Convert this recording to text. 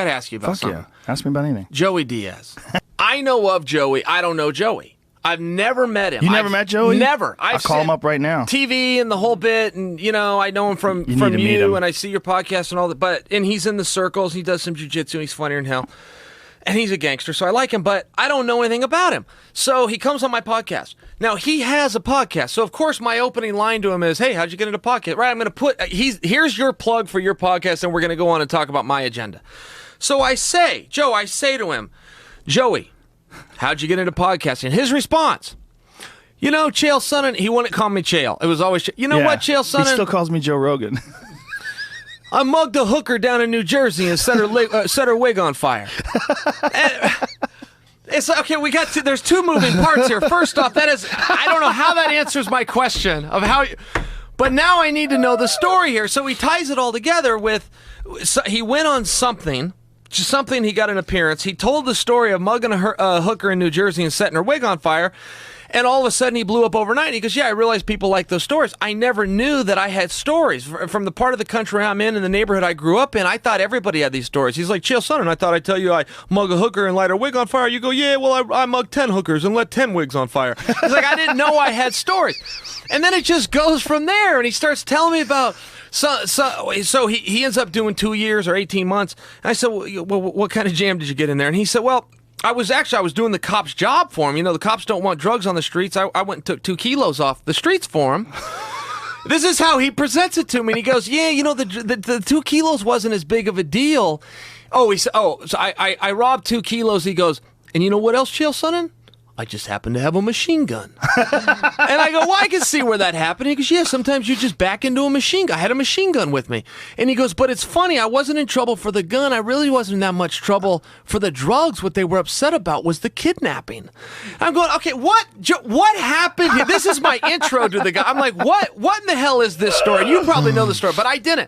to ask you about something. Fuck yeah. Ask me about anything. Joey Diaz. I know of Joey. I don't know Joey. I've never met him. You never met Joey? Never. I'll call him up right now. TV and the whole bit, and I know him from you, and I see your podcast and all that. And he's in the circles. He does some jiu-jitsu. He's funnier than hell, and he's a gangster, so I like him. But I don't know anything about him. So he comes on my podcast. Now he has a podcast, so of course my opening line to him is, "Hey, how'd you get into podcast?" Right? I'm going to put here's your plug for your podcast, and we're going to go on and talk about my agenda. So I say to him, Joey, how'd you get into podcasting? His response, Chael Sonnen, he wouldn't call me Chael. It was always, what, Chael Sonnen? He still calls me Joe Rogan. I mugged a hooker down in New Jersey and set her wig on fire. It's okay. There's two moving parts here. First off, I don't know how that answers my question of how. But now I need to know the story here. So he ties it all together with, he went on something. Just something, he got an appearance. He told the story of mugging a hooker in New Jersey and setting her wig on fire. And all of a sudden, he blew up overnight. He goes, yeah, I realized people like those stories. I never knew that I had stories. From the part of the country I'm in the neighborhood I grew up in, I thought everybody had these stories. He's like, Chael Sonnen, I thought I'd tell you I mug a hooker and light her wig on fire. You go, yeah, well, I mugged 10 hookers and lit 10 wigs on fire. He's like, I didn't know I had stories. And then it just goes from there, and he starts telling me about... So he ends up doing 2 years or 18 months. And I said, well, what kind of jam did you get in there? And he said, well, I was doing the cop's job for him. The cops don't want drugs on the streets. I went and took 2 kilos off the streets for him. This is how he presents it to me. And he goes, yeah, the 2 kilos wasn't as big of a deal. Oh, he said, so I robbed 2 kilos. He goes, and you know what else, Chael Sonnen? I just happen to have a machine gun. And I go, well, I can see where that happened. He goes, yeah, sometimes you just back into a machine gun. I had a machine gun with me. And he goes, but it's funny, I wasn't in trouble for the gun. I really wasn't in that much trouble for the drugs. What they were upset about was the kidnapping. I'm going, okay, what happened here? This is my intro to the guy. I'm like, what in the hell is this story? You probably know the story, but I didn't.